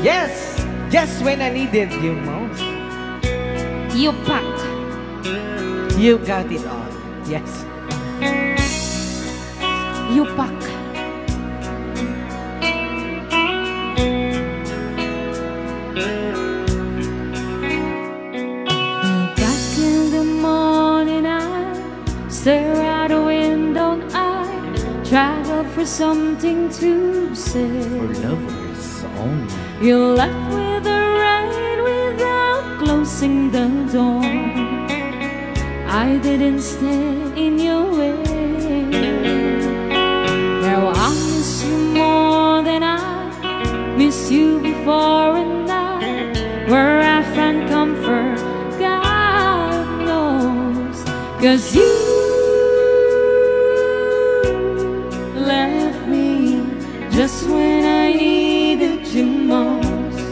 Yes! Just when I needed you most. You pack. You got it all. Yes. You pack. Back in the morning I stare out the window and I try to look for something to say. For lovers only. You left with the rain without closing the door. I didn't stand in your way. Now I miss you more than I miss you before a night where I find comfort, God knows. 'Cause you left me just when I needed you most.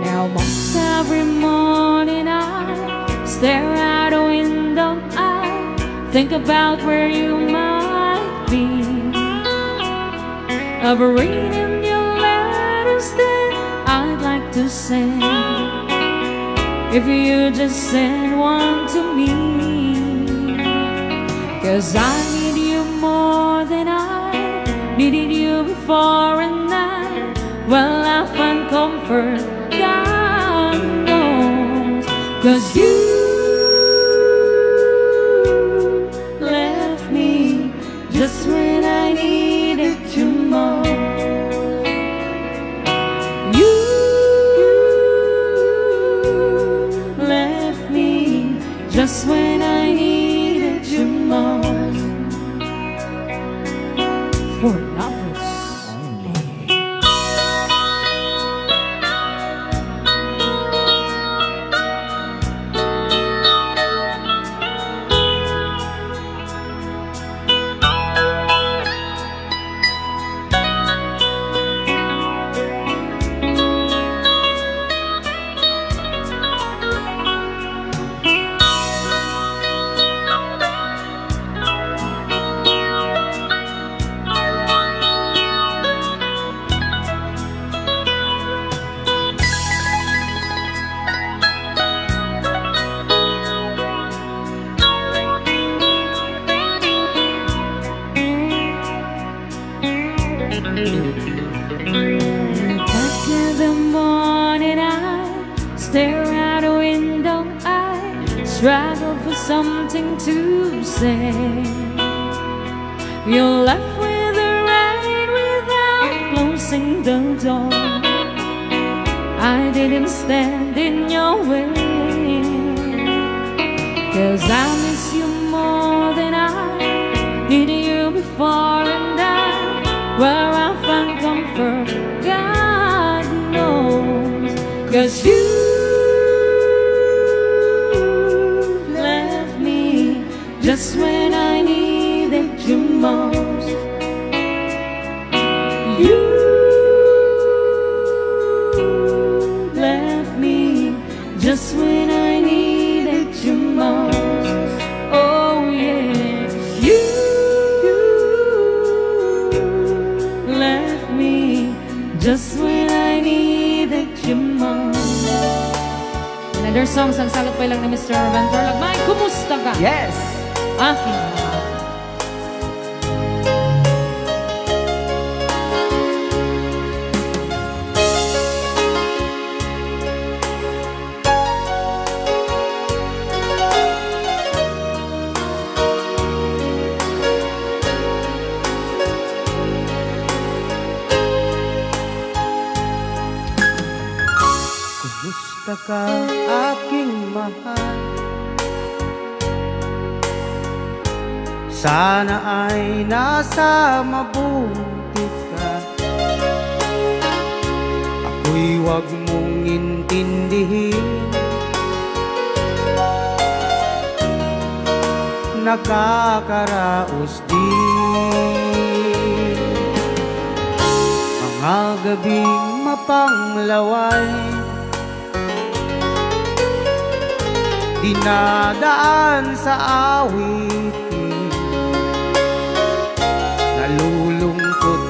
Now most every morning I stare out a window, I think about where you might be. Of reading your letters that I'd like to send, if you just send one to me. 'Cause I need you more than I needed you before a night. Well, I find comfort, God knows. 'Cause you left me just when I needed you most. You left me just when I needed you most. For lovers only. Back in the morning I stare out a window, I struggle for something to say. You left with the rain without closing the door. I didn't stand in your way. 'Cause I miss you more than I needed you before and I, where I find comfort, God knows. 'Cause you left me just when I needed you most. You left me just when I needed you most. Oh yeah, you left me just when I needed you most. Another song sang sagot pa lang ni Mr. Reventor Lagmay. Kumusta ka? Yes! Aking Mahal. Kumusta ka, aking mahal? Sana ay nasa mabuti ka. Ako'y huwag mong intindihin. Nakakaraos din mga gabing mapanglaway, dinadaan sa awitin, nalulungkot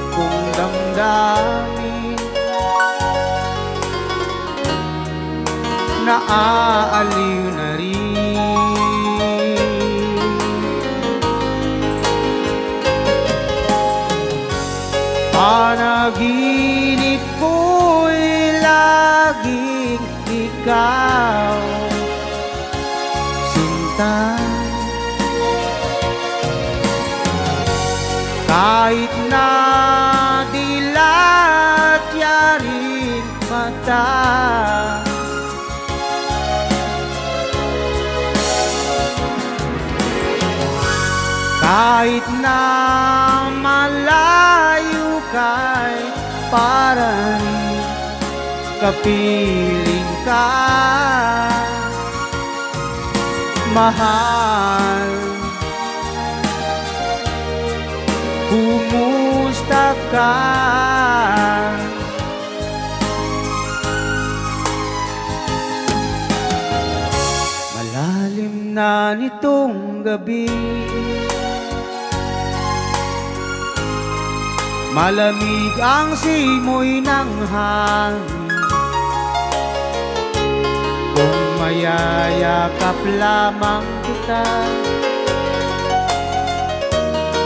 maaaliw na rin. Panaginip ko'y laging ikaw, sinta. Kahit na dilat yaring mata, kahit na malayo kay para rin kapiling ka, mahal. Kumusta ka? Malalim na nitong gabi, malamig ang simoy ng hangin. Kung mayayakap lamang kita,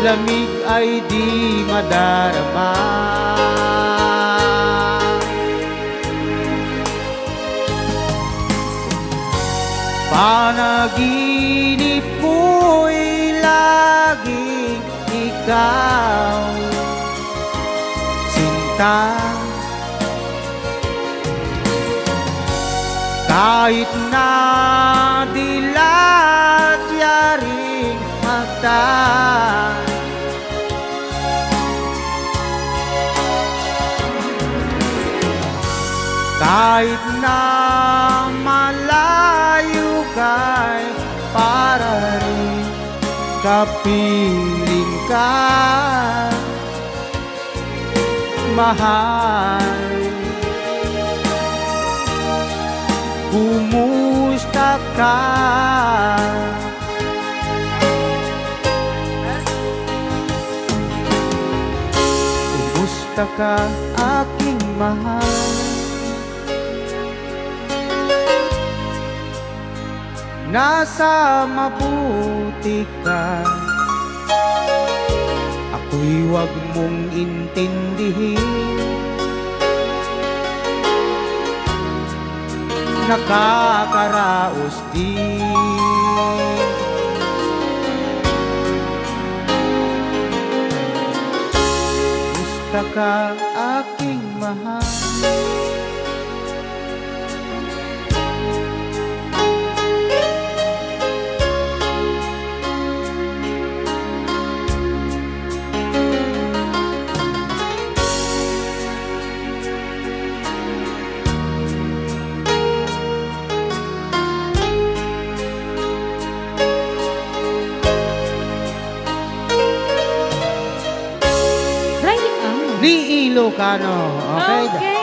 lamig ay di madarama. Panaginip ko'y laging ikaw, sinta. Kahit na dilat yaring mata, kahit na malayo kay para rin kapiling ka, mahal. Kumusta ka? Kumusta ka, aking mahal? Nasa mabuti ka, ako'y wag mong intindihin. Nakakaraos din. Gusto ka, aking mahal? Ni Ilocano. Okay. Okay.